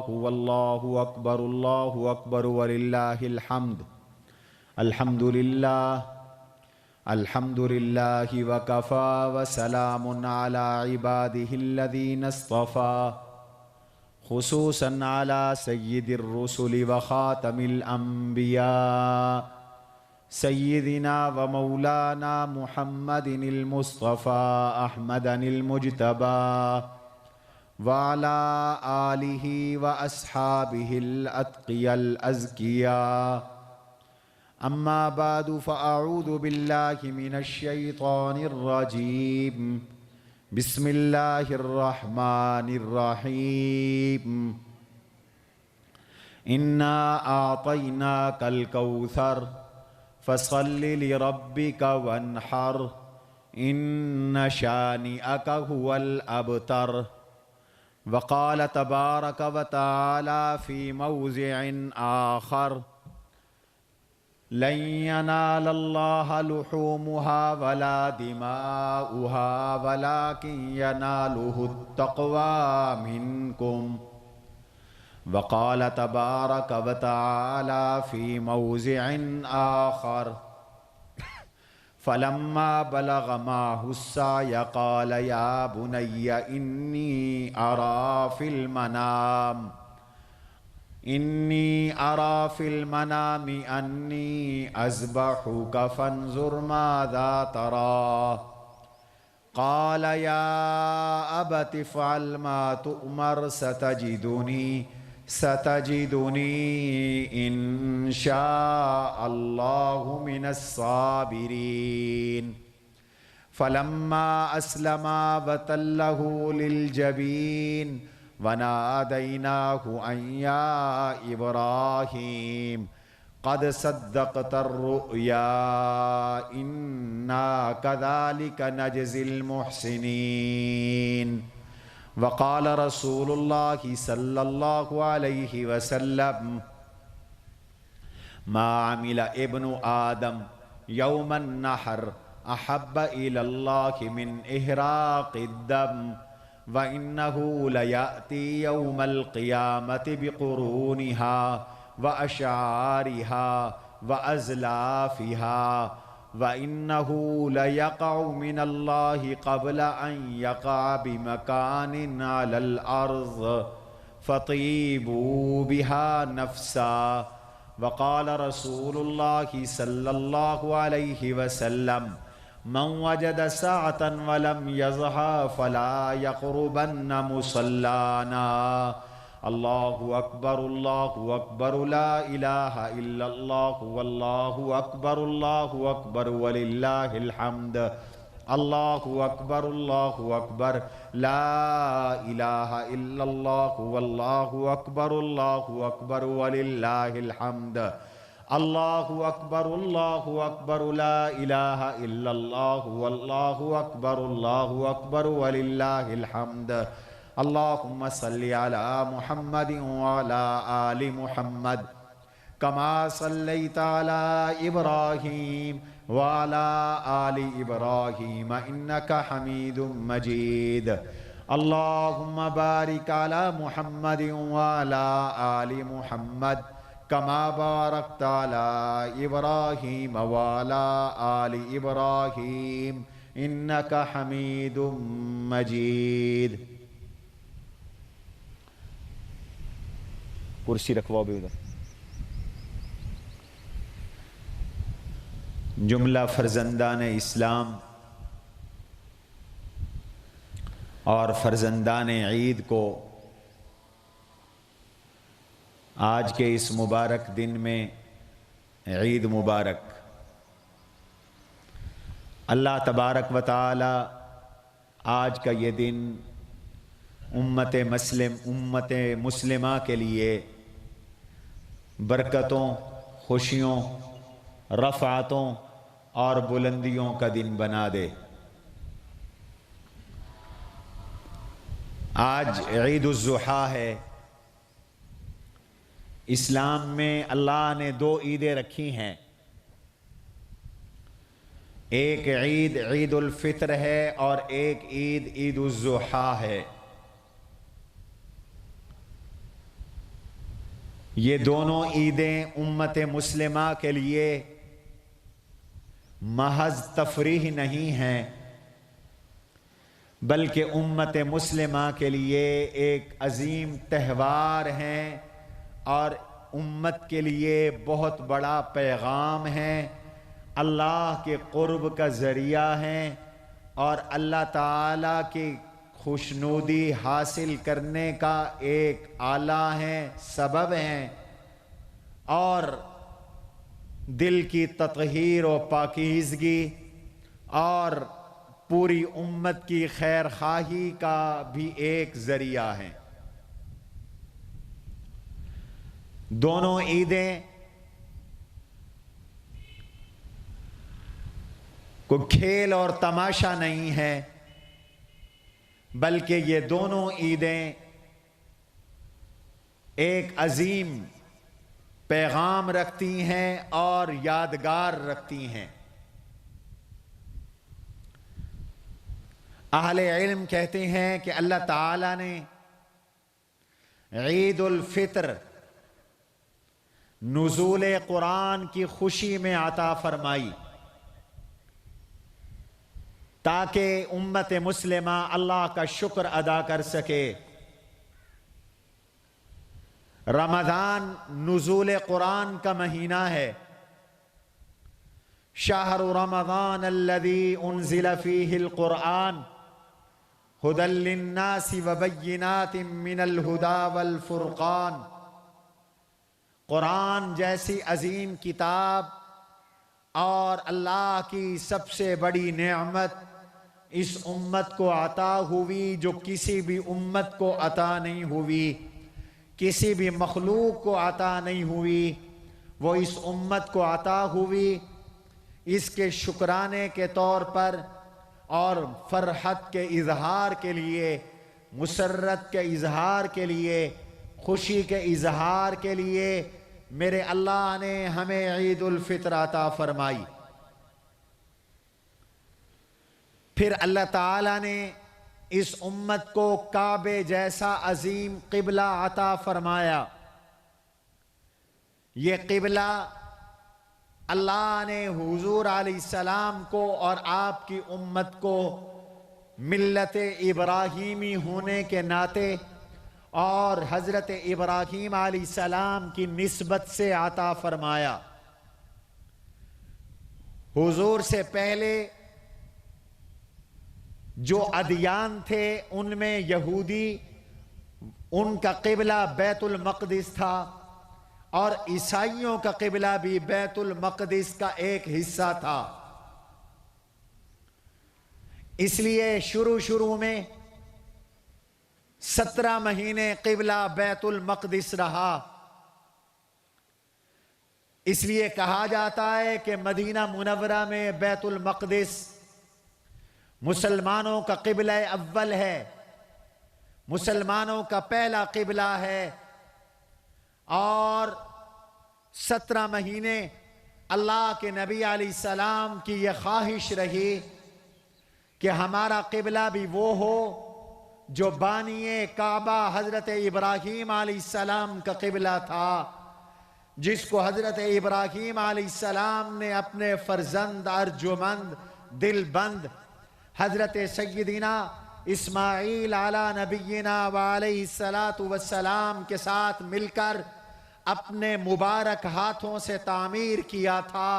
واللہ اکبر وللہ الحمد۔ الحمد للہ وکفا وسلام علی عبادہ الذین اصطفا، خصوصاً علی سید الرسل وخاتم الانبیاء سیدنا ومولانا محمد المصطفى احمد المجتبى وعلى آلہ واصحابہ الاتقیاء الازکیاء، اما بعد فاعوذ باللہ من الشیطان الرجیم، بسم اللہ الرحمن الرحیم۔ انا اعطیناک الکوثر فصل لربک وانحر ان شانئک هو الابتر۔ وقال تبارک وتعالی فی موضع آخر، لن ينال الله لحومها ولا دماؤها ولكن يناله التقوى منكم۔ وقال تبارك وتعالى في موضع آخر، فلما بلغ معه السعي قال يا بني إني أرى في المنام أني أذبحك فانظر ماذا ترى۔ قال يا أبت افعل ما تؤمر ستجدني إن شاء الله من الصابرين۔ فلما أسلما وتله للجبين وناديناه أن يا إبراهيم قد صدقت الرؤيا إنا كذلك نجزي المحسنين۔ وقال رسول الله صلى الله عليه وسلم، ما عمل ابن آدم يوم النحر أحب إلى الله من إهراق الدم، وإنه ليأتي يوم القيامة بقرونها وأشعارها وأزلافها، وإنه ليقع من الله قبل أن يقع بمكان على الأرض فطيبوا بها نفسا۔ وقال رسول الله صلى الله عليه وسلم، من وجد ساعة ولم يزح فلا يقربن مصلانا۔ اللہ اکبر لا الہ الا اللہ واللہ اکبر وللہ الحمد۔ اللہ اکبر لا الہ الا اللہ واللہ اکبر وللہ الحمد۔ اللہ اکبر لا الہ الا اللہ واللہ اکبر وللہ الحمد۔ اللہم صلی علی محمد وعلی آل محمد کما صلیت علی ابراہیم وعلی آل ابراہیم انکا حمید مجید۔ اللہم بارک علی محمد وعلی آل محمد کما بارکت علی ابراہیم وعلی آل ابراہیم انکا حمید مجید۔ کرسی رکھواؤ بھی ادھر۔ جملہ فرزندان اسلام اور فرزندان عید کو آج کے اس مبارک دن میں عید مبارک۔ اللہ تبارک و تعالی آج کا یہ دن امت مسلمہ کے لیے برکتوں، خوشیوں، رفعتوں اور بلندیوں کا دن بنا دے۔ آج عید الاضحیٰ ہے۔ اسلام میں اللہ نے دو عیدیں رکھی ہیں، ایک عید عید الفطر ہے اور ایک عید عید الاضحیٰ ہے۔ یہ دونوں عیدیں امت مسلمہ کے لیے محض تفریح نہیں ہیں، بلکہ امت مسلمہ کے لیے ایک عظیم تہوار ہیں اور امت کے لیے بہت بڑا پیغام ہے، اللہ کے قرب کا ذریعہ ہیں اور اللہ تعالیٰ کی خوشنودی حاصل کرنے کا ایک آلہ ہیں، سبب ہیں، اور دل کی تطہیر و پاکیزگی اور پوری امت کی خیر خواہی کا بھی ایک ذریعہ ہیں۔ دونوں عیدیں کوئی کھیل اور تماشا نہیں ہے، بلکہ یہ دونوں عیدیں ایک عظیم پیغام رکھتی ہیں اور یادگار رکھتی ہیں۔ اہل علم کہتے ہیں کہ اللہ تعالیٰ نے عید الفطر نزول قرآن کی خوشی میں عطا فرمائی تاکہ امت مسلمہ اللہ کا شکر ادا کر سکے۔ رمضان نزول قرآن کا مہینہ ہے۔ شہر رمضان الذی انزل فیہ القرآن ھدی للناس وبینات من الہدی والفرقان۔ قرآن جیسی عظیم کتاب اور اللہ کی سب سے بڑی نعمت اس امت کو عطا ہوئی جو کسی بھی امت کو عطا نہیں ہوئی، کسی بھی مخلوق کو عطا نہیں ہوئی، وہ اس امت کو عطا ہوئی۔ اس کے شکرانے کے طور پر اور فرحت کے اظہار کے لیے، مسرت کے اظہار کے لیے، خوشی کے اظہار کے لیے میرے اللہ نے ہمیں عید الفطر عطا فرمائی۔ پھر اللہ تعالیٰ نے اس امت کو کعبے جیسا عظیم قبلہ عطا فرمایا۔ یہ قبلہ اللہ نے حضور علیہ السلام کو اور آپ کی امت کو ملت ابراہیمی ہونے کے ناطے اور حضرت ابراہیم علیہ السلام کی نسبت سے عطا فرمایا۔ حضور سے پہلے جو ادیان تھے ان میں یہودی، ان کا قبلہ بیت المقدس تھا، اور عیسائیوں کا قبلہ بھی بیت المقدس کا ایک حصہ تھا۔ اس لیے شروع میں 17 مہینے قبلہ بیت المقدس رہا۔ اس لیے کہا جاتا ہے کہ مدینہ منورہ میں بیت المقدس مسلمانوں کا قبلہ اول ہے، مسلمانوں کا پہلا قبلہ ہے، اور 17 مہینے اللہ کے نبی علیہ السلام کی یہ خواہش رہی کہ ہمارا قبلہ بھی وہ ہو جو بانی کعبہ حضرت ابراہیم علیہ السلام کا قبلہ تھا، جس کو حضرت ابراہیم علیہ السلام نے اپنے فرزند ارجمند دل بند حضرت سیدنا اسماعیل علی نبینا وعلیہ السلام کے ساتھ مل کر اپنے مبارک ہاتھوں سے تعمیر کیا تھا۔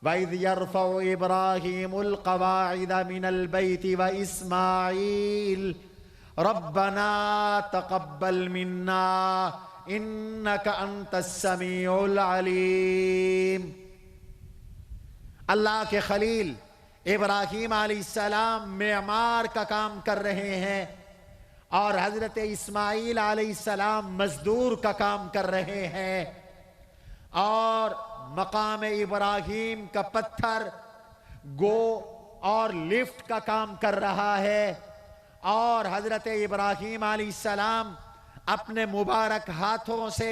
وَإِذْ يَرْفَعُ إِبْرَاهِيمُ الْقَوَاعِدَ مِنَ الْبَيْتِ وَإِسْمَاعِيلُ رَبَّنَا تَقَبَّلْ مِنَّا إِنَّكَ أَنْتَ السَّمِيعُ الْعَلِيمُ۔ اللہ کے خلیل ابراہیم علیہ السلام معمار کا کام کر رہے ہیں اور حضرت اسماعیل علیہ السلام مزدور کا کام کر رہے ہیں، اور مقام ابراہیم کا پتھر گو اور لفٹ کا کام کر رہا ہے، اور حضرت ابراہیم علیہ السلام اپنے مبارک ہاتھوں سے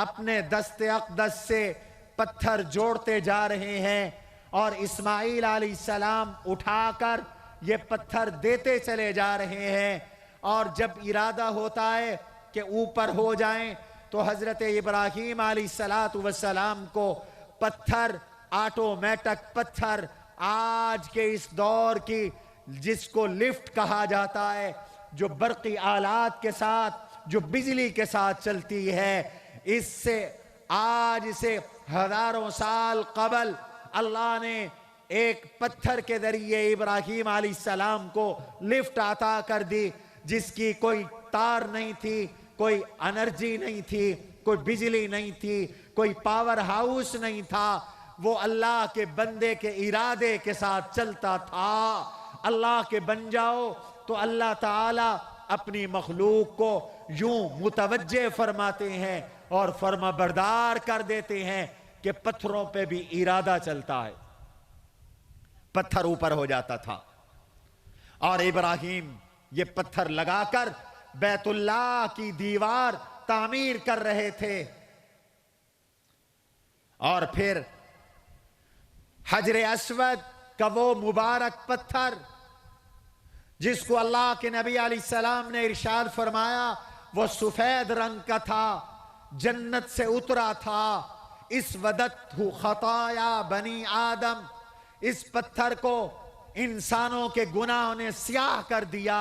اپنے دست اقدس سے پتھر جوڑتے جا رہے ہیں، اور اسماعیل علیہ السلام اٹھا کر یہ پتھر دیتے چلے جا رہے ہیں، اور جب ارادہ ہوتا ہے کہ اوپر ہو جائیں تو حضرت ابراہیم علیہ السلام کو پتھر، آٹومیٹک پتھر، آج کے اس دور کی جس کو لفٹ کہا جاتا ہے، جو برقی آلات کے ساتھ، جو بجلی کے ساتھ چلتی ہے، اس سے آج سے ہزاروں سال قبل اللہ نے ایک پتھر کے ذریعے ابراہیم علیہ السلام کو لفٹ عطا کر دی، جس کی کوئی تار نہیں تھی، کوئی انرجی نہیں تھی، کوئی بجلی نہیں تھی، کوئی پاور ہاؤس نہیں تھا، وہ اللہ کے بندے کے ارادے کے ساتھ چلتا تھا۔ اللہ کے بن جاؤ تو اللہ تعالی اپنی مخلوق کو یوں متوجہ فرماتے ہیں اور فرما بردار کر دیتے ہیں کہ پتھروں پہ بھی ارادہ چلتا ہے، پتھر اوپر ہو جاتا تھا۔ اور ابراہیم یہ پتھر لگا کر بیت اللہ کی دیوار تعمیر کر رہے تھے، اور پھر حجر اسود کا وہ مبارک پتھر جس کو اللہ کے نبی علیہ السلام نے ارشاد فرمایا وہ سفید رنگ کا تھا، جنت سے اترا تھا، اس ودت خطایا بنی آدم، اس پتھر کو انسانوں کے گناہوں نے سیاہ کر دیا،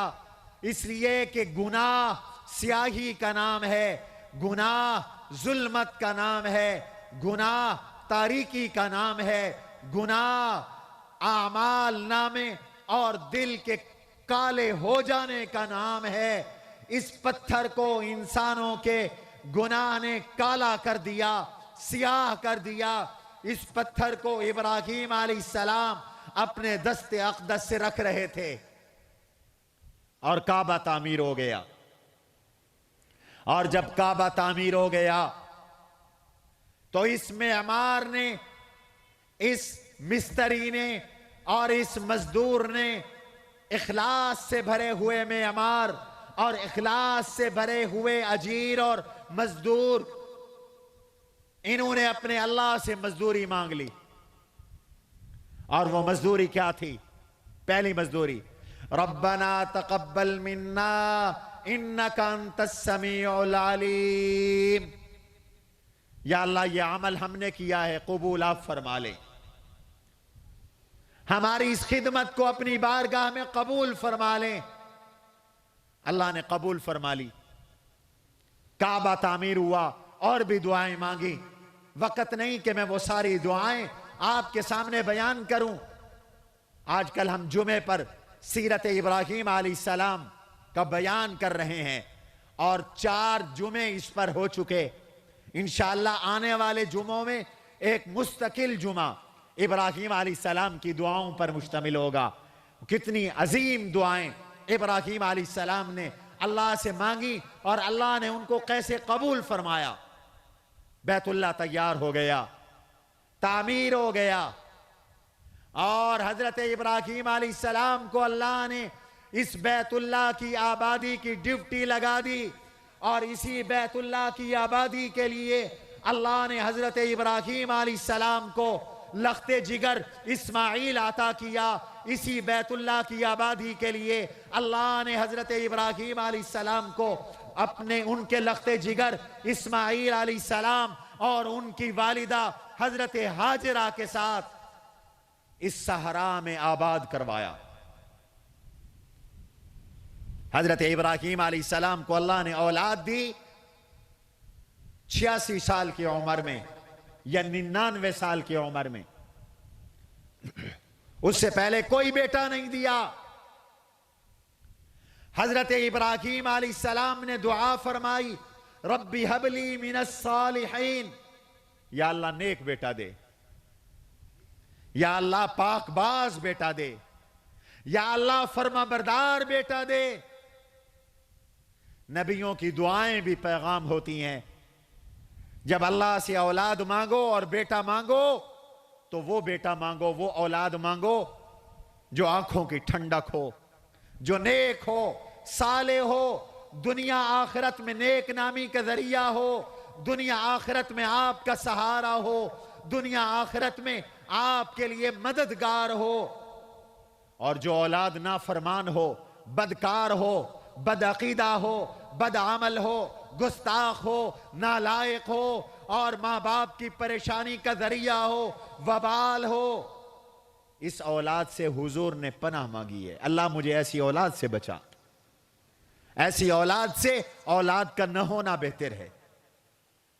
اس لیے کہ گناہ سیاہی کا نام ہے، گناہ ظلمت کا نام ہے، گناہ تاریکی کا نام ہے، گناہ اعمال نامے اور دل کے کالے ہو جانے کا نام ہے۔ اس پتھر کو انسانوں کے گناہ نے کالا کر دیا، سیاہ کر دیا۔ اس پتھر کو ابراہیم علیہ السلام اپنے دست اقدس سے رکھ رہے تھے، اور کعبہ تعمیر ہو گیا۔ اور جب کعبہ تعمیر ہو گیا تو اس معمار نے، اس مستری نے اور اس مزدور نے اخلاص سے بھرے ہوئے معمار اور اخلاص سے بھرے ہوئے اجیر اور مزدور، انہوں نے اپنے اللہ سے مزدوری مانگ لی۔ اور وہ مزدوری کیا تھی؟ پہلی مزدوری، ربنا تقبل منا انک انت السمیع العلیم، یا اللہ یہ عمل ہم نے کیا ہے، قبول آپ فرما لیں، ہماری اس خدمت کو اپنی بارگاہ میں قبول فرما لیں۔ اللہ نے قبول فرما لی، کعبہ تعمیر ہوا، اور بھی دعائیں مانگی۔ وقت نہیں کہ میں وہ ساری دعائیں آپ کے سامنے بیان کروں۔ آج کل ہم جمعے پر سیرت ابراہیم علیہ السلام کا بیان کر رہے ہیں، اور 4 جمعے اس پر ہو چکے۔ انشاءاللہ آنے والے جمعوں میں ایک مستقل جمعہ ابراہیم علیہ السلام کی دعاؤں پر مشتمل ہوگا۔ کتنی عظیم دعائیں ابراہیم علیہ السلام نے اللہ سے مانگی، اور اللہ نے ان کو کیسے قبول فرمایا۔ بیت اللہ تیار ہو گیا، تعمیر ہو گیا، اور حضرت ابراہیم علیہ السلام کو اللہ نے اس بیت اللہ کی آبادی کی ڈیوٹی لگا دی، اور اسی بیت اللہ کی آبادی کے لیے اللہ نے حضرت ابراہیم علیہ السلام کو لخت جگر اسماعیل عطا کیا۔ اسی بیت اللہ کی آبادی کے لیے اللہ نے حضرت ابراہیم علیہ السلام کو ان کے لخت جگر اسماعیل علیہ السلام اور ان کی والدہ حضرت ہاجرہ کے ساتھ اس صحرا میں آباد کروایا۔ حضرت ابراہیم علیہ السلام کو اللہ نے اولاد دی 86 سال کی عمر میں یا 99 سال کی عمر میں، اس سے پہلے کوئی بیٹا نہیں دیا۔ حضرت ابراہیم علیہ السلام نے دعا فرمائی، ربی ہب لی من الصالحین، یا اللہ نیک بیٹا دے، یا اللہ پاک باز بیٹا دے، یا اللہ فرما بردار بیٹا دے۔ نبیوں کی دعائیں بھی پیغام ہوتی ہیں۔ جب اللہ سے اولاد مانگو اور بیٹا مانگو تو وہ بیٹا مانگو، وہ اولاد مانگو جو آنکھوں کی ٹھنڈک ہو، جو نیک ہو، صالح ہو، دنیا آخرت میں نیک نامی کا ذریعہ ہو، دنیا آخرت میں آپ کا سہارا ہو، دنیا آخرت میں آپ کے لیے مددگار ہو۔ اور جو اولاد نافرمان ہو، بدکار ہو، بد عقیدہ ہو، بد عمل ہو، گستاخ ہو، نالائق ہو اور ماں باپ کی پریشانی کا ذریعہ ہو، وبال ہو، اس اولاد سے حضور نے پناہ مانگی ہے۔ اللہ مجھے ایسی اولاد سے بچا، ایسی اولاد سے اولاد کا نہ ہونا بہتر ہے۔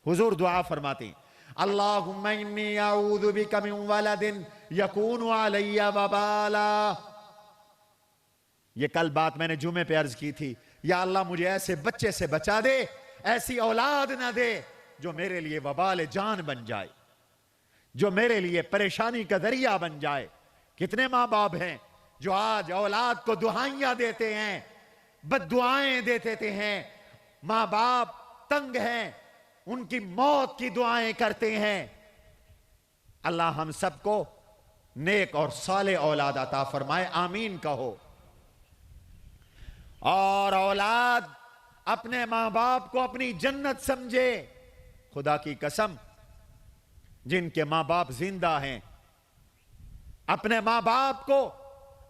حضور دعا فرماتے ہیں اللہم انی اعوذ بک من ولد یکون علی وبالا۔ یہ کل بات میں نے جمعے پہ عرض کی تھی، یا اللہ مجھے ایسے بچے سے بچا دے، ایسی اولاد نہ دے جو میرے لیے وبال جان بن جائے، جو میرے لیے پریشانی کا ذریعہ بن جائے۔ کتنے ماں باپ ہیں جو آج اولاد کو دعائیاں دیتے ہیں، بد دعائیں دیتے ہیں، ماں باپ تنگ ہیں، ان کی موت کی دعائیں کرتے ہیں۔ اللہ ہم سب کو نیک اور صالح اولاد عطا فرمائے، آمین کہو۔ اور اولاد اپنے ماں باپ کو اپنی جنت سمجھے۔ خدا کی قسم، جن کے ماں باپ زندہ ہیں، اپنے ماں باپ کو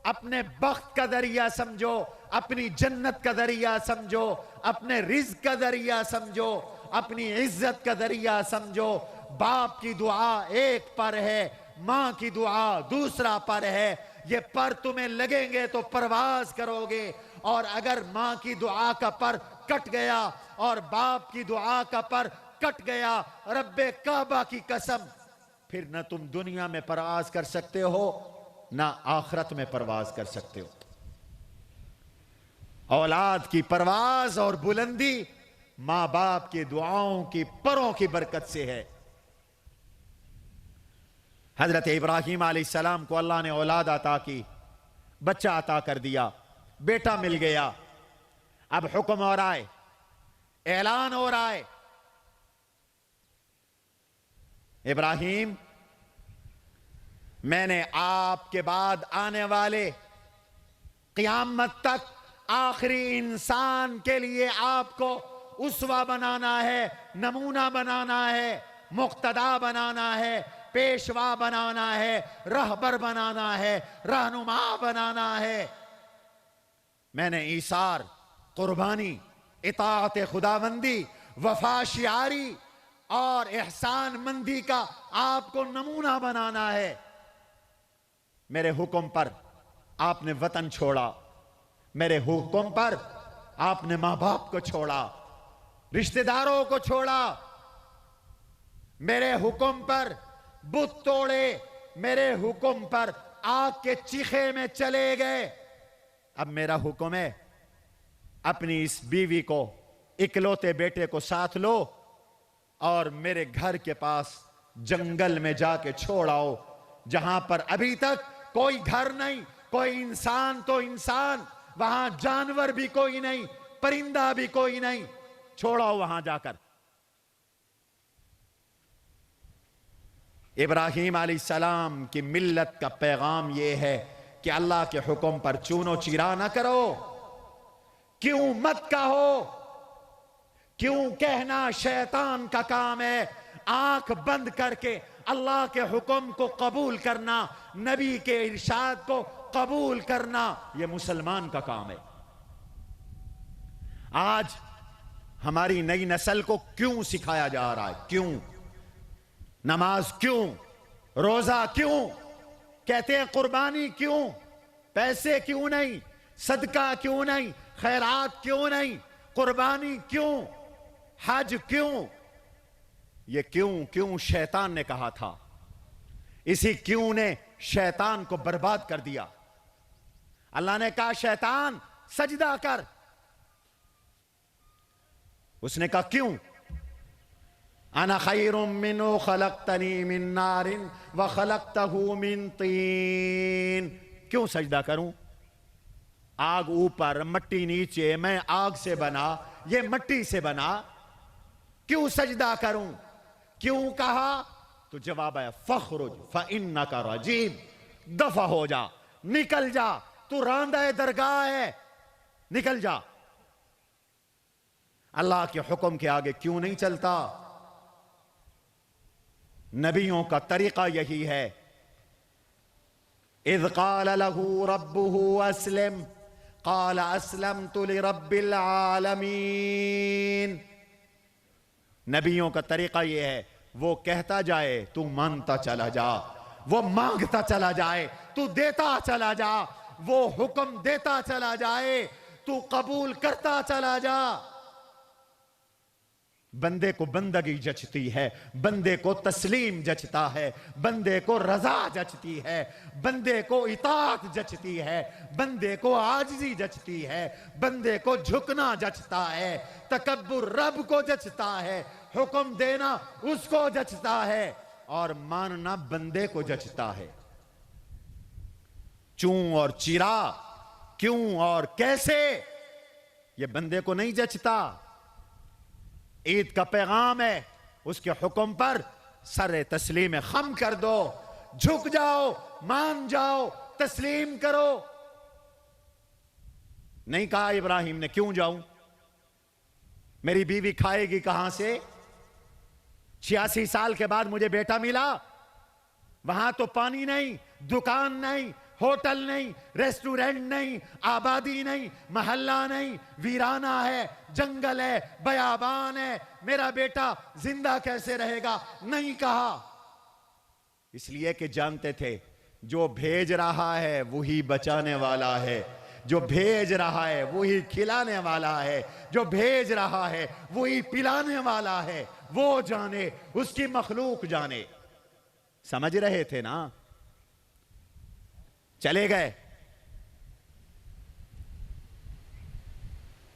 اپنے بخت کا ذریعہ سمجھو، اپنی جنت کا ذریعہ سمجھو، اپنے رزق کا ذریعہ سمجھو، اپنی عزت کا ذریعہ سمجھو۔ باپ کی دعا ایک پر ہے، ماں کی دعا دوسرا پر ہے۔ یہ پر تمہیں لگیں گے تو پرواز کرو گے، اور اگر ماں کی دعا کا پر کٹ گیا اور باپ کی دعا کا پر کٹ گیا، رب کعبہ کی قسم، پھر نہ تم دنیا میں پرواز کر سکتے ہو نہ آخرت میں پرواز کر سکتے ہو۔ اولاد کی پرواز اور بلندی ماں باپ کی دعاؤں کی پروں کی برکت سے ہے۔ حضرت ابراہیم علیہ السلام کو اللہ نے اولاد عطا کی، بچہ عطا کر دیا، بیٹا مل گیا۔ اب حکم ہو رہا ہے، اعلان ہو رہا ہے، ابراہیم میں نے آپ کے بعد آنے والے قیامت تک آخری انسان کے لیے آپ کو اسوہ بنانا ہے، نمونہ بنانا ہے، مقتدا بنانا ہے، پیشوا بنانا ہے، رہبر بنانا ہے، رہنما بنانا ہے۔ میں نے ایثار، قربانی، اطاعت خداوندی، وفاشیاری اور احسان مندی کا آپ کو نمونہ بنانا ہے۔ میرے حکم پر آپ نے وطن چھوڑا، میرے حکم پر آپ نے ماں باپ کو چھوڑا، رشتہ داروں کو چھوڑا، میرے حکم پر بت توڑے، میرے حکم پر آگ کے چیخے میں چلے گئے۔ اب میرا حکم ہے، اپنی اس بیوی کو، اکلوتے بیٹے کو ساتھ لو اور میرے گھر کے پاس جنگل میں جا کے چھوڑ آؤ، جہاں پر ابھی تک کوئی گھر نہیں، کوئی انسان تو انسان، وہاں جانور بھی کوئی نہیں، پرندہ بھی کوئی نہیں، چھوڑاؤ وہاں جا کر۔ ابراہیم علیہ السلام کی ملت کا پیغام یہ ہے کہ اللہ کے حکم پر چون و چرا نہ کرو۔ کیوں مت کہو، کیوں کہنا شیطان کا کام ہے۔ آنکھ بند کر کے اللہ کے حکم کو قبول کرنا، نبی کے ارشاد کو قبول کرنا، یہ مسلمان کا کام ہے۔ آج ہماری نئی نسل کو کیوں سکھایا جا رہا ہے؟ کیوں نماز، کیوں روزہ، کیوں کہتے ہیں قربانی، کیوں پیسے کیوں نہیں، صدقہ کیوں نہیں، خیرات کیوں نہیں، قربانی کیوں، حج کیوں؟ یہ کیوں شیطان نے کہا تھا، اسی کیوں نے شیطان کو برباد کر دیا۔ اللہ نے کہا شیطان سجدہ کر، اس نے کہا کیوں؟ انا خیر منہ خلقتنی من نار وخلقتہ من طین۔ کیوں سجدہ کروں؟ آگ اوپر مٹی نیچے، میں آگ سے بنا، یہ مٹی سے بنا، کیوں سجدہ کروں؟ کیوں کہا؟ تو جواب ہے فخرج فإنک رجیم، دفع ہو جا، نکل جا، تو راندہ درگاہ ہے، نکل جا۔ اللہ کے حکم کے آگے کیوں نہیں چلتا؟ نبیوں کا طریقہ یہی ہے۔ اذ قال له ربه اسلم قال اسلمت لرب العالمین۔ نبیوں کا طریقہ یہ ہے، وہ کہتا جائے تو مانتا چلا جا، وہ مانگتا چلا جائے تو دیتا چلا جا، وہ حکم دیتا چلا جائے تو قبول کرتا چلا جا۔ بندے کو بندگی جچتی ہے، بندے کو تسلیم جچتا ہے، بندے کو رضا جچتی ہے، بندے کو اطاعت جچتی ہے، بندے کو عاجزی جچتی ہے، بندے کو جھکنا جچتا ہے، تکبر رب کو جچتا ہے، حکم دینا اس کو جچتا ہے، اور ماننا بندے کو جچتا ہے۔ چوں اور چرا، کیوں اور کیسے، یہ بندے کو نہیں جچتا۔ عید کا پیغام ہے، اس کے حکم پر سر تسلیم خم کر دو، جھک جاؤ، مان جاؤ، تسلیم کرو۔ نہیں کہا ابراہیم نے کیوں جاؤں، میری بیوی کھائے گی کہاں سے، 86 سال کے بعد مجھے بیٹا ملا، وہاں تو پانی نہیں، دکان نہیں، ہوٹل نہیں، ریسٹورنٹ نہیں، آبادی نہیں، محلہ نہیں، ویرانہ ہے، جنگل ہے، بیابان ہے، میرا بیٹا زندہ کیسے رہے گا؟ نہیں کہا، اس لیے کہ جانتے تھے جو بھیج رہا ہے وہی بچانے والا ہے، جو بھیج رہا ہے وہی کھلانے والا ہے، جو بھیج رہا ہے وہی پلانے والا ہے، وہ جانے، اس کی مخلوق جانے۔ سمجھ رہے تھے نا؟ چلے گئے،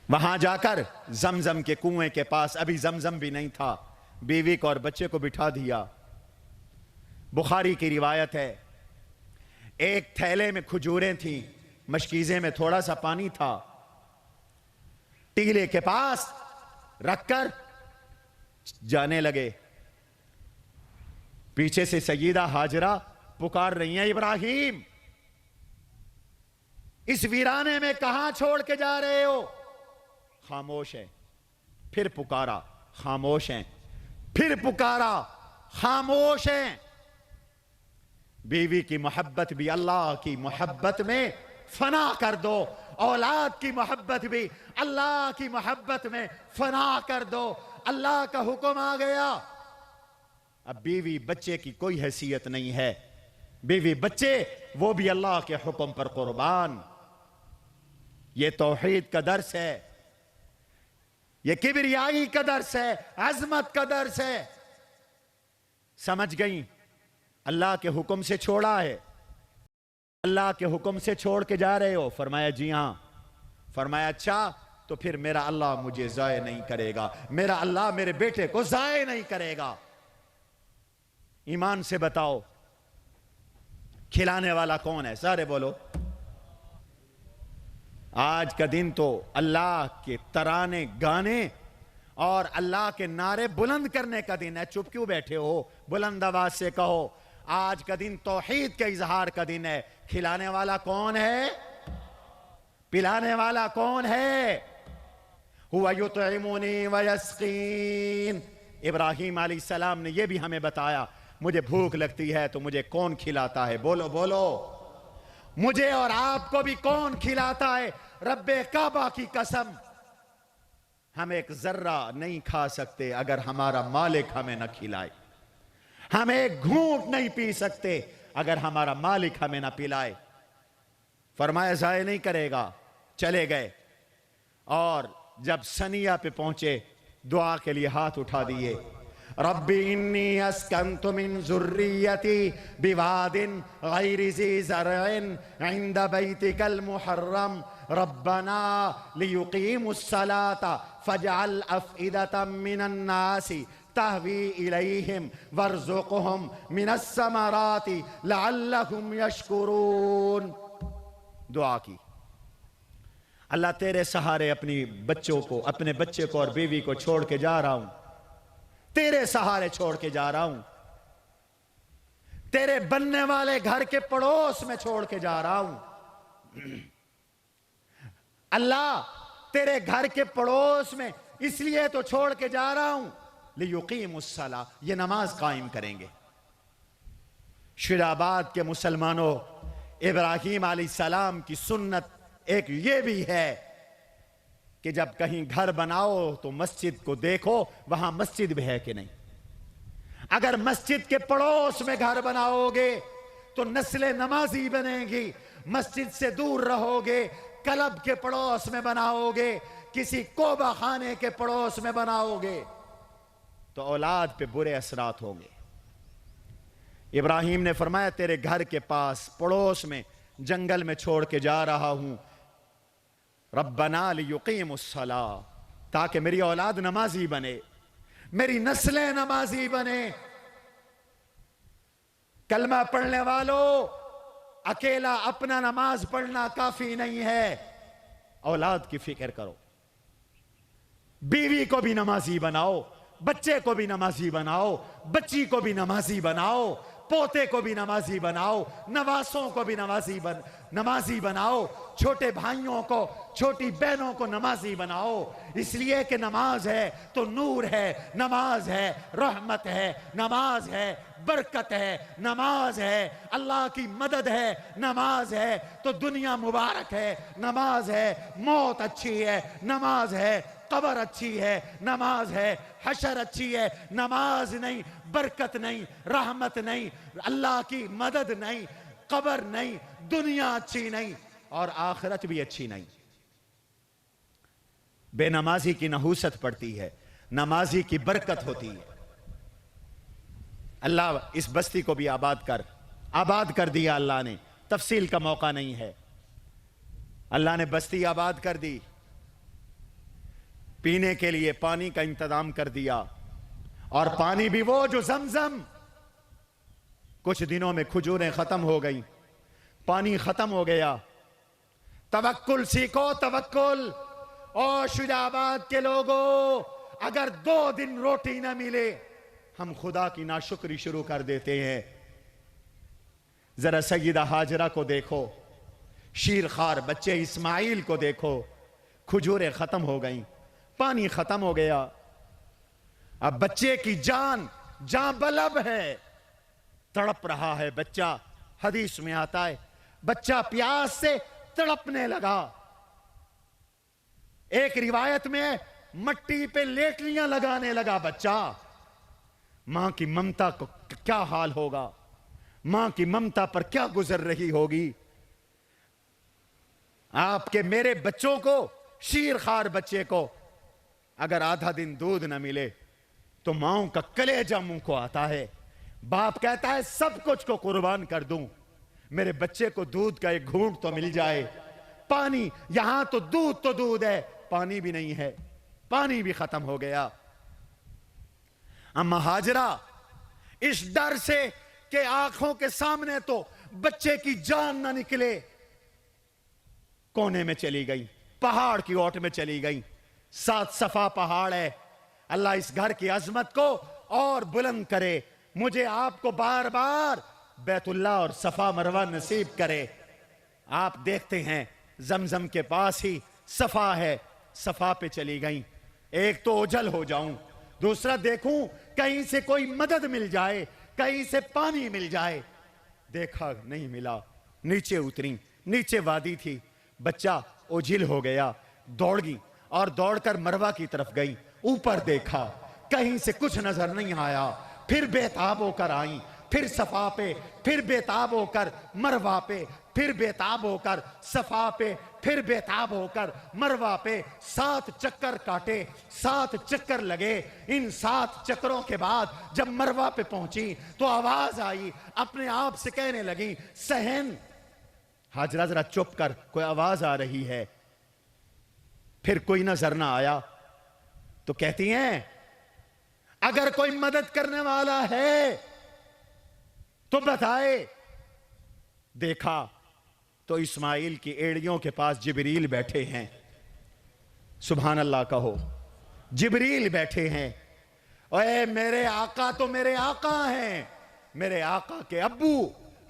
وہاں جا کر زمزم کے کنویں کے پاس، ابھی زمزم بھی نہیں تھا، بیوی کو اور بچے کو بٹھا دیا۔ بخاری کی روایت ہے، ایک تھیلے میں کھجوریں تھیں، مشکیزے میں تھوڑا سا پانی تھا، ٹیلے کے پاس رکھ کر جانے لگے۔ پیچھے سے سیدہ ہاجرہ پکار رہی ہیں، ابراہیم اس ویرانے میں کہاں چھوڑ کے جا رہے ہو؟ خاموش ہے، پھر پکارا، خاموش ہیں، پھر پکارا، خاموش ہیں۔ بیوی کی محبت بھی اللہ کی محبت میں فنا کر دو، اولاد کی محبت بھی اللہ کی محبت میں فنا کر دو۔ اللہ کا حکم آ گیا، اب بیوی بچے کی کوئی حیثیت نہیں ہے، بیوی بچے وہ بھی اللہ کے حکم پر قربان۔ یہ توحید کا درس ہے، یہ کبریائی کا درس ہے، عظمت کا درس ہے۔ سمجھ گئیں؟ اللہ کے حکم سے چھوڑا ہے، اللہ کے حکم سے چھوڑ کے جا رہے ہو؟ فرمایا جی ہاں۔ فرمایا اچھا تو پھر میرا اللہ مجھے ضائع نہیں کرے گا، میرا اللہ میرے بیٹے کو ضائع نہیں کرے گا۔ ایمان سے بتاؤ کھلانے والا کون ہے؟ سارے بولو۔ آج کا دن تو اللہ کے ترانے گانے اور اللہ کے نعرے بلند کرنے کا دن ہے، چپ کیوں بیٹھے ہو؟ بلند آواز سے کہو، آج کا دن توحید کے اظہار کا دن ہے۔ کھلانے والا کون ہے؟ پلانے والا کون ہے؟ هو یطعمنی ویسقین۔ ابراہیم علیہ السلام نے یہ بھی ہمیں بتایا، مجھے بھوک لگتی ہے تو مجھے کون کھلاتا ہے؟ بولو بولو، مجھے اور آپ کو بھی کون کھلاتا ہے؟ رب کعبہ کی قسم، ہم ایک ذرہ نہیں کھا سکتے اگر ہمارا مالک ہمیں نہ کھلائے، ہم ایک گھونٹ نہیں پی سکتے اگر ہمارا مالک ہمیں نہ پلائے۔ فرمایا ضائع نہیں کرے گا۔ چلے گئے، اور جب سنیہ پہ پہنچے دعا کے لیے ہاتھ اٹھا دیے، رب انی اسکنت من ذریتی بواد غیر ذی زرع عند بیتک المحرم ربنا لیقیموا الصلاة فاجعل افئدة من الناس تہوی الیہم وارزقہم من الثمرات لعلہم یشکرون۔ دعا کی، اللہ تیرے سہارے اپنے بچے کو اور بیوی کو چھوڑ کے جا رہا ہوں، تیرے سہارے چھوڑ کے جا رہا ہوں، تیرے بننے والے گھر کے پڑوس میں چھوڑ کے جا رہا ہوں۔ اللہ تیرے گھر کے پڑوس میں اس لیے تو چھوڑ کے جا رہا ہوں، لیقیموا الصلاۃ، یہ نماز قائم کریں گے۔ شیرآباد کے کہ جب کہیں گھر بناؤ تو مسجد کو دیکھو وہاں مسجد بھی ہے کہ نہیں. اگر مسجد کے پڑوس میں گھر بناؤ گے تو نسل نمازی بنے گی. مسجد سے دور رہو گے، کلب کے پڑوس میں بناؤ گے، کسی کوبہ خانے کے پڑوس میں بناؤ گے تو اولاد پہ برے اثرات ہوں گے. ابراہیم نے فرمایا تیرے گھر کے پاس پڑوس میں جنگل میں چھوڑ کے جا رہا ہوں، ربنا لیقیموا الصلاۃ، تاکہ میری اولاد نمازی بنے، میری نسلیں نمازی بنے. کلمہ پڑھنے والوں، اکیلا اپنا نماز پڑھنا کافی نہیں ہے، اولاد کی فکر کرو. بیوی کو بھی نمازی بناؤ، بچے کو بھی نمازی بناؤ، بچی کو بھی نمازی بناؤ، پوتے کو بھی نمازی بناؤ، نواسوں کو بھی نمازی بناؤ، چھوٹے بھائیوں کو، چھوٹی بہنوں کو نمازی بناؤ. اس لیے کہ نماز ہے تو نور ہے، نماز ہے رحمت ہے، نماز ہے برکت ہے، نماز ہے اللہ کی مدد ہے، نماز ہے تو دنیا مبارک ہے، نماز ہے موت اچھی ہے، نماز ہے قبر اچھی ہے، نماز ہے حشر اچھی ہے. نماز نہیں، برکت نہیں، رحمت نہیں، اللہ کی مدد نہیں، قبر نہیں، دنیا اچھی نہیں اور آخرت بھی اچھی نہیں. بے نمازی کی نحوست پڑتی ہے، نمازی کی برکت ہوتی ہے. اللہ اس بستی کو بھی آباد کر دیا. اللہ نے تفصیل کا موقع نہیں ہے، اللہ نے بستی آباد کر دی، پینے کے لیے پانی کا انتظام کر دیا. اور پانی بھی وہ جو زمزم. کچھ دنوں میں کھجوریں ختم ہو گئیں، پانی ختم ہو گیا. توکل سیکھو، توکل. اور شجاع آباد کے لوگوں، اگر 2 دن روٹی نہ ملے ہم خدا کی ناشکری شروع کر دیتے ہیں. ذرا سیدہ ہاجرہ کو دیکھو، شیرخوار بچے اسماعیل کو دیکھو، کھجوریں ختم ہو گئیں، پانی ختم ہو گیا. اب بچے کی جان بلب ہے، تڑپ رہا ہے بچہ. حدیث میں آتا ہے بچہ پیاس سے تڑپنے لگا. ایک روایت میں مٹی پہ لیٹلیاں لگانے لگا بچہ. ماں کی ممتا کو کیا حال ہوگا، ماں کی ممتا پر کیا گزر رہی ہوگی. آپ کے میرے بچوں کو، شیرخوار بچے کو اگر آدھا دن دودھ نہ ملے تو ماؤں کا کلیجہ منہ کو آتا ہے. باپ کہتا ہے سب کچھ کو قربان کر دوں، میرے بچے کو دودھ کا ایک گھونٹ تو مل جائے. پانی، یہاں تو دودھ ہے، پانی بھی نہیں ہے، پانی بھی ختم ہو گیا. اما ہاجرہ اس ڈر سے کہ آنکھوں کے سامنے تو بچے کی جان نہ نکلے، کونے میں چلی گئی، پہاڑ کی اوٹ میں چلی گئی. 7 صفا پہاڑ ہے. اللہ اس گھر کی عظمت کو اور بلند کرے. مجھے آپ کو بار بار بیت اللہ اور صفا مروہ نصیب کرے. آپ دیکھتے ہیں زمزم کے پاس ہی صفا ہے، صفا پہ چلی گئیں. ایک تو اوجھل ہو جاؤں، دوسرا دیکھوں کہیں سے کوئی مدد مل جائے، کہیں سے پانی مل جائے. دیکھا نہیں ملا، نیچے اتری، نیچے وادی تھی. بچہ اوجھل ہو گیا، دوڑ گئی اور دوڑ کر مروہ کی طرف گئی. اوپر دیکھا، کہیں سے کچھ نظر نہیں آیا. پھر بےتاب ہو کر آئیں، پھر صفا پہ، پھر بےتاب ہو کر مروہ پہ، پھر بےتاب ہو کر صفا پہ، پھر بےتاب ہو کر مروہ پہ. 7 چکر کاٹے، 7 چکر لگے. ان 7 چکروں کے بعد جب مروہ پہ پہنچی تو آواز آئی، اپنے آپ سے کہنے لگی سہن. ہاجرہ ذرا چپ کر، کوئی آواز آ رہی ہے. پھر کوئی نظر نہ آیا تو کہتی ہیں اگر کوئی مدد کرنے والا ہے تو بتائے. دیکھا تو اسماعیل کی ایڑیوں کے پاس جبریل بیٹھے ہیں. سبحان اللہ کہو، جبریل بیٹھے ہیں. اے میرے آقا تو میرے آقا ہیں، میرے آقا کے ابو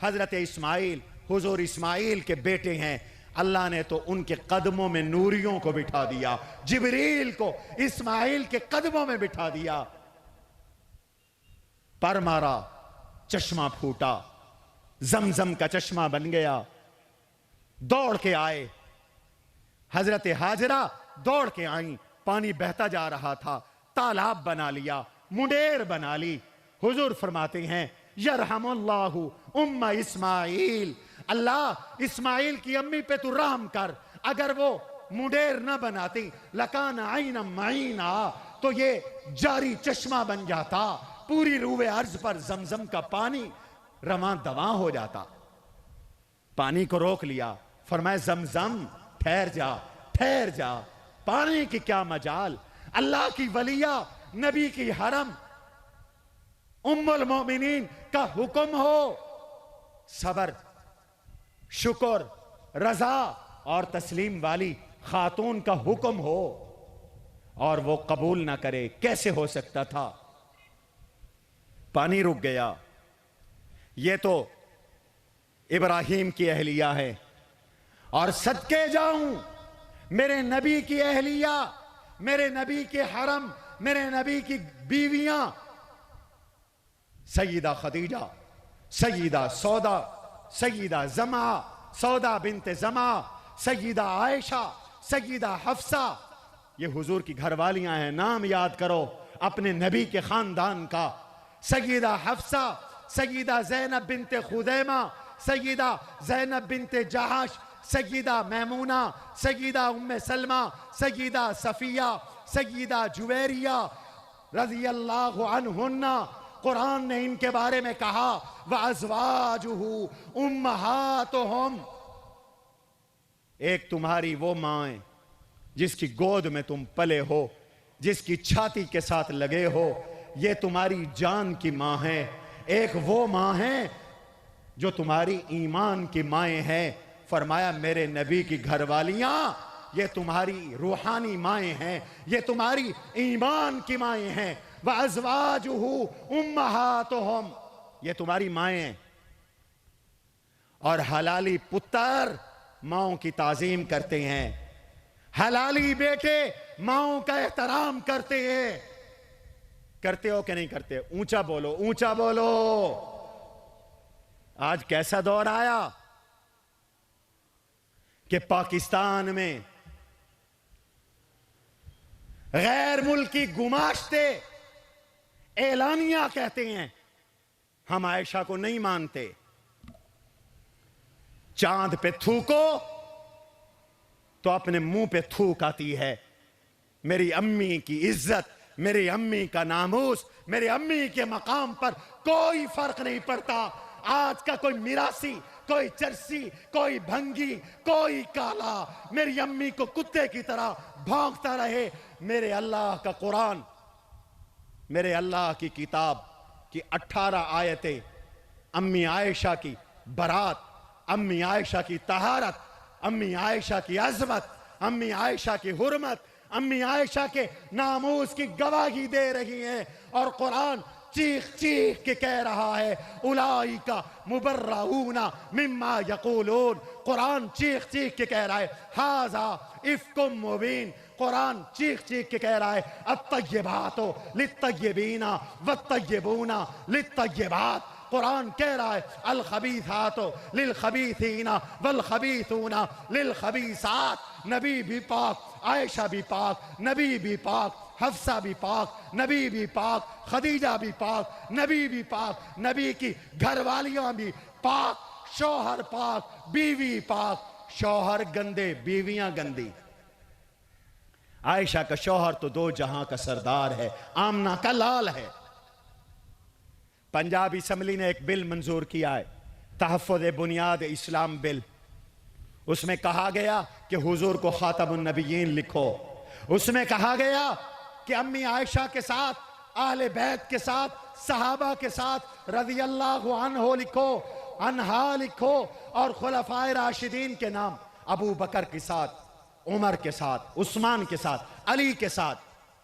حضرت اسماعیل، حضور اسماعیل کے بیٹے ہیں. اللہ نے تو ان کے قدموں میں نوریوں کو بٹھا دیا، جبریل کو اسماعیل کے قدموں میں بٹھا دیا. پر مارا، چشمہ پھوٹا، زمزم کا چشمہ بن گیا. دوڑ کے آئے. حضرت ہاجرہ دوڑ کے آئیں، پانی بہتا جا رہا تھا، تالاب بنا لیا، منڈیر بنا لی۔ حضور فرماتے ہیں یرحم اللہ ام اسماعیل، اللہ اسماعیل کی امی پہ تو رحم کر، اگر وہ منڈیر نہ بناتی لکان عینا معینا، تو یہ جاری چشمہ بن جاتا، پوری روئے ارض پر زمزم کا پانی رواں دواں ہو جاتا۔ پانی کو روک لیا، فرمایا زمزم ٹھہر جا، ٹھہر جا، پانی کی کیا مجال، اللہ کی ولیہ، نبی کی حرم، ام المومنین کا حکم ہو، صبر، شکر، رضا اور تسلیم والی خاتون کا حکم ہو اور وہ قبول نہ کرے، کیسے ہو سکتا تھا؟ پانی رک گیا۔ یہ تو ابراہیم کی اہلیہ ہے، اور صدقے جاؤں میرے نبی کی اہلیہ، میرے نبی کے حرم، میرے نبی کی بیویاں، سیدہ خدیجہ، سیدہ سودا، سیدہ زمعہ، سودا بنت زمعہ، سیدہ عائشہ، سیدہ حفصہ، یہ حضور کی گھر والیاں ہیں، نام یاد کرو اپنے نبی کے خاندان کا۔ سیدہ حفصہ، سیدہ زینب بنت خزیمہ، سیدہ زینب بنت جہش، سیدہ میمونہ، سیدہ ام سلمہ، سیدہ صفیہ، سیدہ جویریہ رضی اللہ عنہن۔ قرآن نے ان کے بارے میں کہا وَأَزْوَاجُهُ أُمَّهَاتُهُمْ، ایک تمہاری وہ ماں ہے جس کی گود میں تم پلے ہو، جس کی چھاتی کے ساتھ لگے ہو، یہ تمہاری جان کی ماں ہے۔ ایک وہ ماں ہے جو تمہاری ایمان کی مائیں ہیں، فرمایا میرے نبی کی گھر والیاں یہ تمہاری روحانی مائیں ہیں، یہ تمہاری ایمان کی مائیں ہیں۔ وَأَزْوَاجُهُ أُمَّهَاتُهُمْ، یہ تمہاری مائیں ہیں۔ اور حلالی پتر ماؤں کی تعظیم کرتے ہیں، حلالی بیٹے ماؤں کا احترام کرتے ہیں۔ کرتے ہو کہ نہیں کرتے؟ اونچا بولو، اونچا بولو۔ آج کیسا دور آیا کہ پاکستان میں غیر ملکی گماشتے اعلانیہ کہتے ہیں ہم عائشہ کو نہیں مانتے، چاند پہ تھوکو تو اپنے منہ پہ تھوک آتی ہے۔ میری امی کی عزت، میری امی کا ناموس، میری امی کے مقام پر کوئی فرق نہیں پڑتا۔ آج کا کوئی میراثی، کوئی چرسی، کوئی بھنگی، کوئی کالا میری امی کو کتے کی طرح بھونکتا رہے، میرے اللہ کا قرآن، میرے اللہ کی کتاب کی 18 آیتیں امی عائشہ کی برات، امی عائشہ کی طہارت، امی عائشہ کی عظمت، امی عائشہ کی حرمت، امی عائشہ کے ناموس کی گواہی دے رہی ہیں، اور قرآن چیخ چیخ کے کہہ رہا ہے اولئک مبرؤون مما یقولون۔ قرآن چیخ چیخ کے کہہ رہا ہے ھذا افک مبین۔ قرآن چیخ چیخ کے کہہ رہا ہے الطیبات للطیبین والطیبون للطیبات۔ قرآن کہہ رہا ہے الخبیثات للخبیثین والخبیثون للخبیثات۔ نبی بھی پاک، عائشہ بھی پاک، نبی بھی پاک، حفصہ بھی پاک، نبی بھی پاک، خدیجہ بھی پاک، نبی بھی پاک، نبی کی گھر والیاں بھی پاک، شوہر پاک، بیوی پاک۔ شوہر گندے، بیویاں گندی۔ عائشہ کا شوہر تو 2 جہاں کا سردار ہے، آمنہ کا لال ہے۔ پنجاب اسمبلی نے ایک بل منظور کیا ہے، تحفظ بنیاد اسلام بل۔ اس میں کہا گیا کہ حضور کو خاتم النبیین لکھو، اس میں کہا گیا کہ امی عائشہ کے ساتھ، اہل بیت کے ساتھ، صحابہ کے ساتھ رضی اللہ عنہ لکھو، عنہا لکھو، اور خلفائے راشدین کے نام ابو بکر کے ساتھ، عمر کے ساتھ، عثمان کے ساتھ، علی کے ساتھ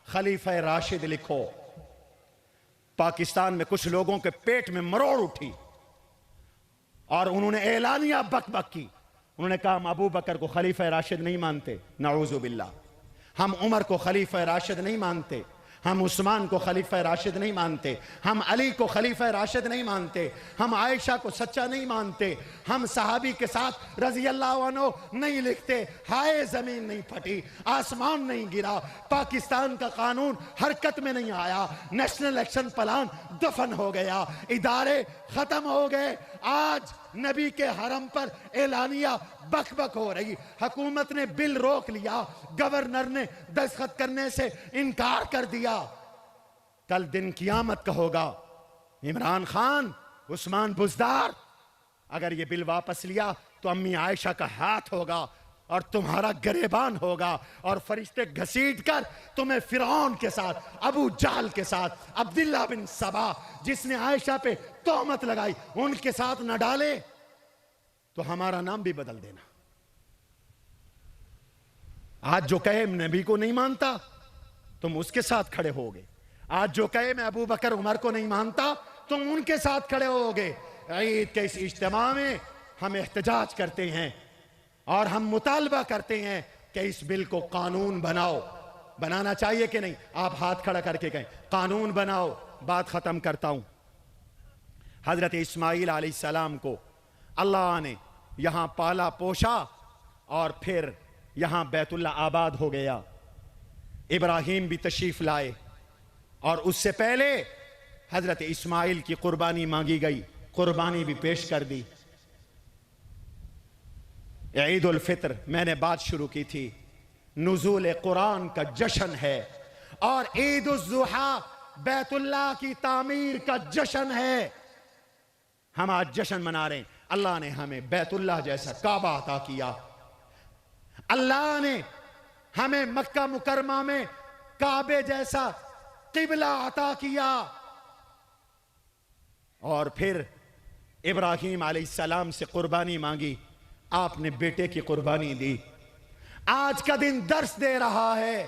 خلیفہ راشد لکھو۔ پاکستان میں کچھ لوگوں کے پیٹ میں مروڑ اٹھی اور انہوں نے اعلانیہ بک بک کی۔ انہوں نے کہا ہم ابو بکر کو خلیفہ راشد نہیں مانتے، نعوذ باللہ، ہم عمر کو خلیفہ راشد نہیں مانتے، ہم عثمان کو خلیفہ راشد نہیں مانتے، ہم علی کو خلیفہ راشد نہیں مانتے، ہم عائشہ کو سچا نہیں مانتے، ہم صحابی کے ساتھ رضی اللہ عنہ نہیں لکھتے۔ ہائے زمین نہیں پھٹی، آسمان نہیں گرا، پاکستان کا قانون حرکت میں نہیں آیا، نیشنل ایکشن پلان دفن ہو گیا، ادارے ختم ہو گئے۔ آج نبی کے حرم پر اعلانیہ بک بک ہو رہی، حکومت نے بل روک لیا، گورنر نے دستخط کرنے سے انکار کر دیا۔ کل دن قیامت کا ہوگا، عمران خان، عثمان بزدار، اگر یہ بل واپس لیا تو امی عائشہ کا ہاتھ ہوگا اور تمہارا گریبان ہوگا، اور فرشتے گھسیٹ کر تمہیں فرعون کے ساتھ، ابو جہل کے ساتھ، عبداللہ بن سبا جس نے عائشہ پہ تہمت لگائی ان کے ساتھ نہ ڈالے تو ہمارا نام بھی بدل دینا۔ آج جو کہے نبی کو نہیں مانتا تم اس کے ساتھ کھڑے ہوگے، آج جو کہے میں ابو بکر عمر کو نہیں مانتا تم ان کے ساتھ کھڑے ہوگے۔ عید کے اس اجتماع میں ہم احتجاج کرتے ہیں اور ہم مطالبہ کرتے ہیں کہ اس بل کو قانون بناؤ۔ بنانا چاہیے کہ نہیں؟ آپ ہاتھ کھڑا کر کے کہیں قانون بناؤ۔ بات ختم کرتا ہوں۔ حضرت اسماعیل علیہ السلام کو اللہ نے یہاں پالا پوشا اور پھر یہاں بیت اللہ آباد ہو گیا۔ ابراہیم بھی تشریف لائے اور اس سے پہلے حضرت اسماعیل کی قربانی مانگی گئی، قربانی بھی پیش کر دی۔ عید الفطر میں نے بات شروع کی تھی، نزول قرآن کا جشن ہے، اور عید الضحیٰ بیت اللہ کی تعمیر کا جشن ہے۔ ہم آج جشن منا رہے ہیں۔ اللہ نے ہمیں بیت اللہ جیسا کعبہ عطا کیا، اللہ نے ہمیں مکہ مکرمہ میں کعبے جیسا قبلہ عطا کیا، اور پھر ابراہیم علیہ السلام سے قربانی مانگی، آپ نے بیٹے کی قربانی دی۔ آج کا دن درس دے رہا ہے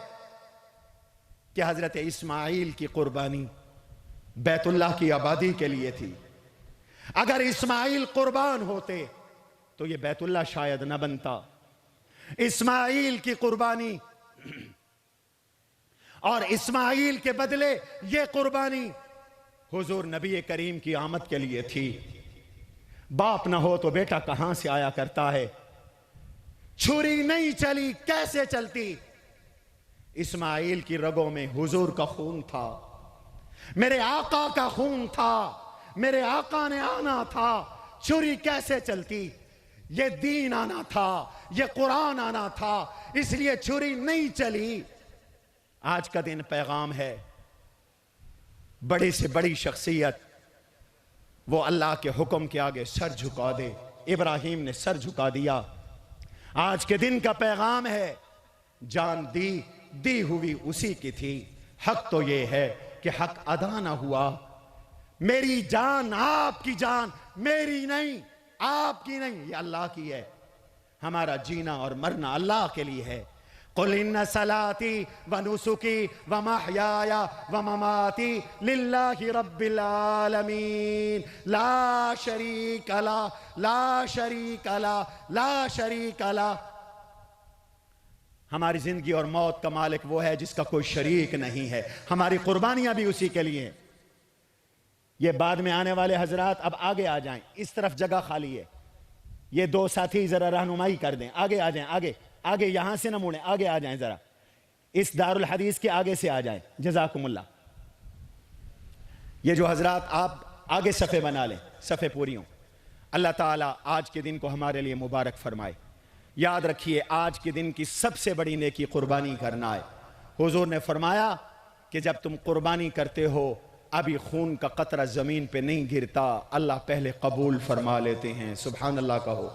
کہ حضرت اسماعیل کی قربانی بیت اللہ کی آبادی کے لیے تھی۔ اگر اسماعیل قربان ہوتے تو یہ بیت اللہ شاید نہ بنتا۔ اسماعیل کی قربانی اور اسماعیل کے بدلے یہ قربانی حضور نبی کریم کی آمد کے لیے تھی۔ باپ نہ ہو تو بیٹا کہاں سے آیا کرتا ہے؟ چھری نہیں چلی کیسے چلتی؟ اسماعیل کی رگوں میں حضور کا خون تھا، میرے آقا کا خون تھا، میرے آقا نے آنا تھا، چھری کیسے چلتی؟ یہ دین آنا تھا، یہ قرآن آنا تھا، اس لیے چھری نہیں چلی۔ آج کا دن پیغام ہے، بڑی سے بڑی شخصیت وہ اللہ کے حکم کے آگے سر جھکا دے۔ ابراہیم نے سر جھکا دیا۔ آج کے دن کا پیغام ہے، جان دی ہوئی اسی کی تھی، حق تو یہ ہے کہ حق ادا نہ ہوا۔ میری جان آپ کی جان، میری نہیں، آپ کی نہیں، یہ اللہ کی ہے۔ ہمارا جینا اور مرنا اللہ کے لیے ہے۔ قل ان صلاتي ونسكي ومحياي ومماتي لله رب العالمين لا شريك له لا شريك له لا شريك له۔ ہماری زندگی اور موت کا مالک وہ ہے جس کا کوئی شریک نہیں ہے۔ ہماری قربانیاں بھی اسی کے لیے ہیں۔ یہ بعد میں آنے والے حضرات اب آگے آ جائیں، اس طرف جگہ خالی ہے۔ یہ دو ساتھی ذرا رہنمائی کر دیں، آگے آ جائیں، آگے یہاں سے نہ مڑیں، آگے آ جائیں، ذرا اس دار الحدیث کے آگے سے آ جائیں، جزاکم اللہ۔ یہ جو حضرات آپ آگے صفحے بنا لیں، صفحے پوری ہوں۔ اللہ تعالیٰ آج کے دن کو ہمارے لیے مبارک فرمائے۔ یاد رکھیے آج کے دن کی سب سے بڑی نیکی قربانی کرنا ہے۔ حضور نے فرمایا کہ جب تم قربانی کرتے ہو ابھی خون کا قطرہ زمین پہ نہیں گرتا، اللہ پہلے قبول فرما لیتے ہیں۔ سبحان اللہ کہو۔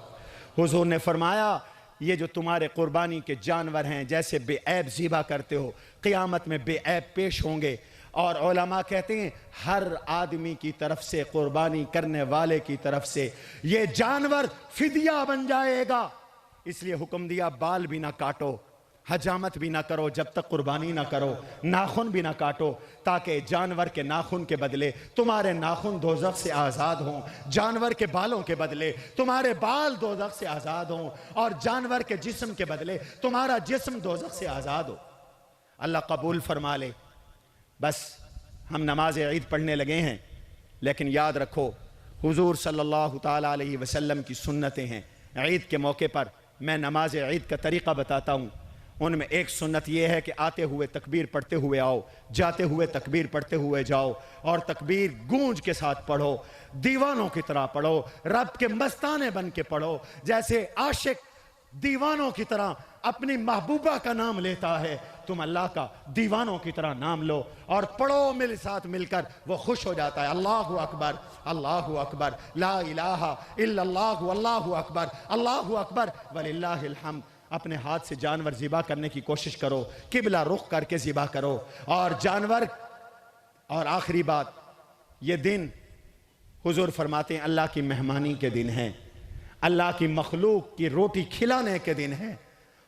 حضور نے فرمایا یہ جو تمہارے قربانی کے جانور ہیں جیسے بے عیب ذبح کرتے ہو، قیامت میں بے عیب پیش ہوں گے۔ اور علماء کہتے ہیں ہر آدمی کی طرف سے، قربانی کرنے والے کی طرف سے یہ جانور فدیہ بن جائے گا۔ اس لیے حکم دیا بال بھی نہ کاٹو، حجامت بھی نہ کرو جب تک قربانی نہ کرو، ناخن بھی نہ کاٹو، تاکہ جانور کے ناخن کے بدلے تمہارے ناخن دوزخ سے آزاد ہوں، جانور کے بالوں کے بدلے تمہارے بال دوزخ سے آزاد ہوں، اور جانور کے جسم کے بدلے تمہارا جسم دوزخ سے آزاد ہو۔ اللہ قبول فرما لے۔ بس ہم نماز عید پڑھنے لگے ہیں، لیکن یاد رکھو حضور صلی اللہ تعالیٰ علیہ وسلم کی سنتیں ہیں۔ عید کے موقع پر میں نماز عید کا طریقہ بتاتا ہوں، ان میں ایک سنت یہ ہے کہ آتے ہوئے تکبیر پڑھتے ہوئے آؤ، جاتے ہوئے تکبیر پڑھتے ہوئے جاؤ، اور تکبیر گونج کے ساتھ پڑھو، دیوانوں کی طرح پڑھو، رب کے مستانے بن کے پڑھو، جیسے عاشق دیوانوں کی طرح اپنی محبوبہ کا نام لیتا ہے، تم اللہ کا دیوانوں کی طرح نام لو اور پڑھو میرے ساتھ مل کر، وہ خوش ہو جاتا ہے۔ اللہ اکبر، اللہ اکبر، لا الہ الا اللہ، اللہ اکبر، اللہ اکبر وللہ الحمد۔ اپنے ہاتھ سے جانور ذبح کرنے کی کوشش کرو، قبلہ رخ کر کے ذبح کرو، اور جانور۔ اور آخری بات، یہ دن حضور فرماتے ہیں اللہ کی مہمانی کے دن ہیں، اللہ کی مخلوق کی روٹی کھلانے کے دن ہے۔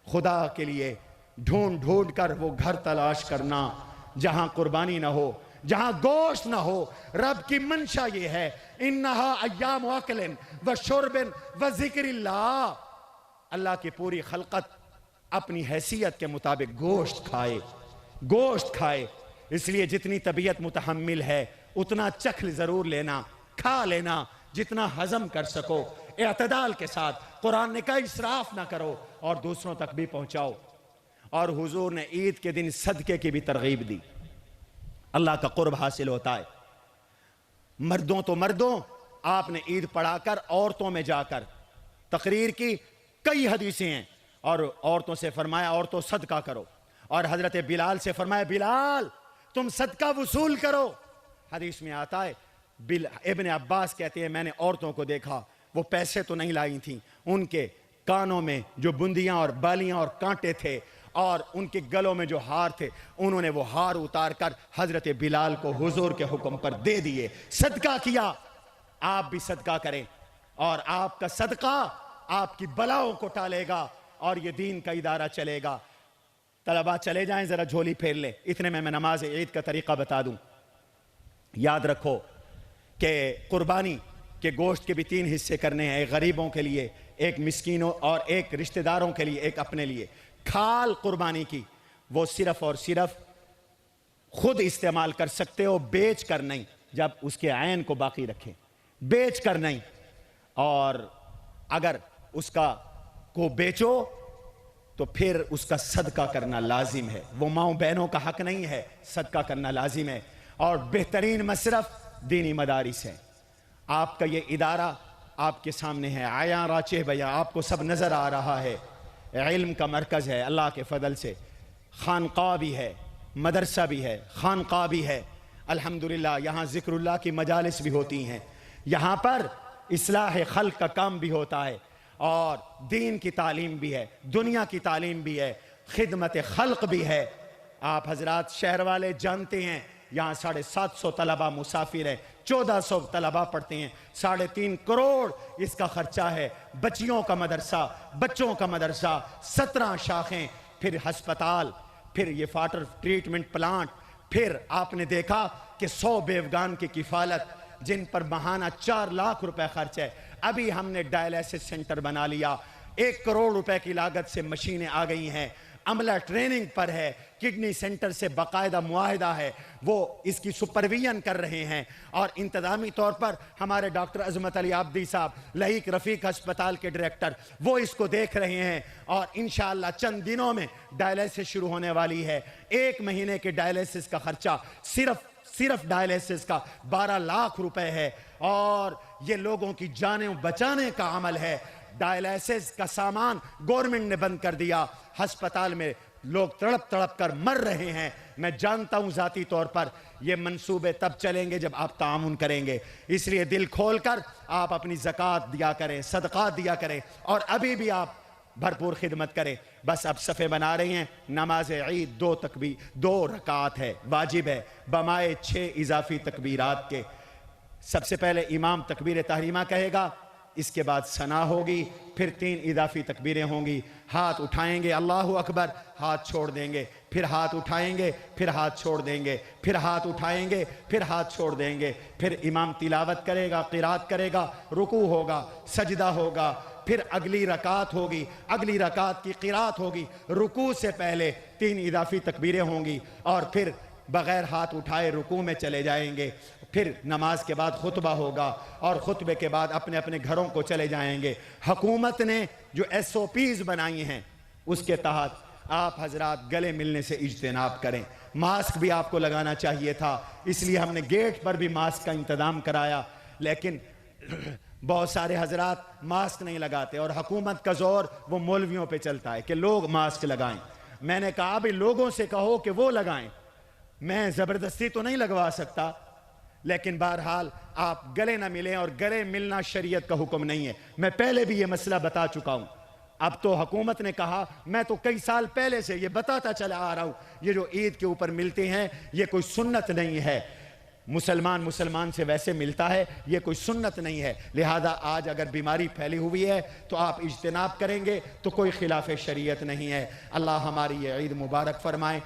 خدا کے لیے ڈھونڈ ڈھونڈ کر وہ گھر تلاش کرنا جہاں قربانی نہ ہو، جہاں گوشت نہ ہو۔ رب کی منشا یہ ہے، انہا ایام اکل و شرب و ذکر اللہ۔ اللہ کی پوری خلقت اپنی حیثیت کے مطابق گوشت کھائے، اس لیے جتنی طبیعت متحمل ہے اتنا چکھ ضرور لینا، کھا لینا، جتنا ہضم کر سکو، اعتدال کے ساتھ۔ قرآن نے کہا اسراف نہ کرو اور دوسروں تک بھی پہنچاؤ۔ اور حضور نے عید کے دن صدقے کی بھی ترغیب دی، اللہ کا قرب حاصل ہوتا ہے۔ مردوں تو مردوں، آپ نے عید پڑھا کر عورتوں میں جا کر تقریر کی، کئی حدیثیں ہیں، اور عورتوں سے فرمایا عورتوں صدقہ کرو، اور حضرت بلال سے فرمایا بلال تم صدقہ وصول کرو۔ حدیث میں آتا ہے ابن عباس کہتے ہیں میں نے عورتوں کو دیکھا، وہ پیسے تو نہیں لائی تھیں، ان کے کانوں میں جو بندیاں اور بالیاں اور کانٹے تھے اور ان کے گلوں میں جو ہار تھے، انہوں نے وہ ہار اتار کر حضرت بلال کو حضور کے حکم پر دے دیے، صدقہ کیا۔ آپ بھی صدقہ کریں، اور آپ کا صدقہ آپ کی بلاؤں کو ٹالے گا اور یہ دین کا ادارہ چلے گا۔ طلباء چلے جائیں، ذرا جھولی پھیر لیں، اتنے میں نماز عید کا طریقہ بتا دوں۔ یاد رکھو کہ قربانی کے گوشت کے بھی 3 حصے کرنے ہیں، ایک غریبوں کے لیے، ایک مسکینوں، اور ایک رشتہ داروں کے لیے، ایک اپنے لیے۔ کھال قربانی کی وہ صرف اور صرف خود استعمال کر سکتے ہو، بیچ کر نہیں، جب اس کے عین کو باقی رکھیں، بیچ کر نہیں۔ اور اگر اس کو بیچو تو پھر اس کا صدقہ کرنا لازم ہے، وہ ماؤں بہنوں کا حق نہیں ہے، صدقہ کرنا لازم ہے۔ اور بہترین مصرف دینی مدارس ہے۔ آپ کا یہ ادارہ آپ کے سامنے ہے، آیا راچے بھیا، آپ کو سب نظر آ رہا ہے، علم کا مرکز ہے اللہ کے فضل سے، خانقاہ بھی ہے، مدرسہ بھی ہے، خانقاہ بھی ہے، الحمدللہ یہاں ذکر اللہ کی مجالس بھی ہوتی ہیں، یہاں پر اصلاح خلق کا کام بھی ہوتا ہے، اور دین کی تعلیم بھی ہے، دنیا کی تعلیم بھی ہے، خدمت خلق بھی ہے۔ آپ حضرات شہر والے جانتے ہیں یہاں 750 طلبہ مسافر ہیں، 1400 طلبہ پڑھتے ہیں، 3.5 کروڑ اس کا خرچہ ہے، بچیوں کا مدرسہ، بچوں کا مدرسہ، 17 شاخیں، پھر ہسپتال، پھر یہ واٹر ٹریٹمنٹ پلانٹ، پھر آپ نے دیکھا کہ 100 بیوگان کی کفالت جن پر ماہانہ 4 لاکھ روپے خرچ ہے۔ ابھی ہم نے ڈائلیسس سینٹر بنا لیا، 1 کروڑ روپے کی لاگت سے مشینیں آ گئی ہیں، عملہ ٹریننگ پر ہے، کڈنی سینٹر سے باقاعدہ معاہدہ ہے، وہ اس کی سپرویژن کر رہے ہیں، اور انتظامی طور پر ہمارے ڈاکٹر عظمت علی عابدی صاحب لہیک رفیق ہسپتال کے ڈائریکٹر وہ اس کو دیکھ رہے ہیں، اور انشاءاللہ چند دنوں میں ڈائلیسس شروع ہونے والی ہے۔ 1 مہینے کے ڈائلیسس کا خرچہ صرف ڈائلیسس کا 12 لاکھ روپے ہے، اور یہ لوگوں کی جانیں بچانے کا عمل ہے۔ ڈائلیسس کا سامان گورنمنٹ نے بند کر دیا، ہسپتال میں لوگ تڑپ تڑپ کر مر رہے ہیں۔ میں جانتا ہوں ذاتی طور پر یہ منصوبے تب چلیں گے جب آپ تعاون کریں گے، اس لیے دل کھول کر آپ اپنی زکوٰۃ دیا کریں، صدقات دیا کریں، اور ابھی بھی آپ بھرپور خدمت کریں۔ بس اب صفحے بنا رہے ہیں۔ نماز عید 2 رکعات ہے، واجب ہے، بمائے 6 اضافی تکبیرات کے۔ سب سے پہلے امام تکبیر تحریمہ کہے گا، اس کے بعد ثنا ہوگی، پھر 3 اضافی تکبیریں ہوں گی۔ ہاتھ اٹھائیں گے اللہ اکبر، ہاتھ چھوڑ دیں گے، پھر ہاتھ اٹھائیں گے، پھر ہاتھ چھوڑ دیں گے، پھر ہاتھ اٹھائیں گے، پھر ہاتھ چھوڑ دیں گے، پھر امام تلاوت کرے گا، قرات کرے گا، رکوع ہوگا، سجدہ ہوگا، پھر اگلی رکعت ہوگی، اگلی رکعت کی قرات ہوگی، رکوع سے پہلے 3 اضافی تکبیریں ہوں گی، اور پھر بغیر ہاتھ اٹھائے رکوع میں چلے جائیں گے، پھر نماز کے بعد خطبہ ہوگا اور خطبے کے بعد اپنے اپنے گھروں کو چلے جائیں گے۔ حکومت نے جو SOPs بنائی ہیں اس کے تحت آپ حضرات گلے ملنے سے اجتناب کریں۔ ماسک بھی آپ کو لگانا چاہیے تھا، اس لیے ہم نے گیٹ پر بھی ماسک کا انتظام کرایا، لیکن بہت سارے حضرات ماسک نہیں لگاتے اور حکومت کا زور وہ مولویوں پہ چلتا ہے کہ لوگ ماسک لگائیں۔ میں نے کہا بھی لوگوں سے کہو کہ وہ لگائیں، میں زبردستی تو نہیں لگوا سکتا، لیکن بہرحال آپ گلے نہ ملیں، اور گلے ملنا شریعت کا حکم نہیں ہے۔ میں پہلے بھی یہ مسئلہ بتا چکا ہوں، اب تو حکومت نے کہا، میں تو کئی سال پہلے سے یہ بتاتا چلا آ رہا ہوں، یہ جو عید کے اوپر ملتے ہیں یہ کوئی سنت نہیں ہے، مسلمان سے ویسے ملتا ہے، یہ کوئی سنت نہیں ہے، لہذا آج اگر بیماری پھیلی ہوئی ہے تو آپ اجتناب کریں گے تو کوئی خلاف شریعت نہیں ہے۔ اللہ ہماری یہ عید مبارک فرمائے۔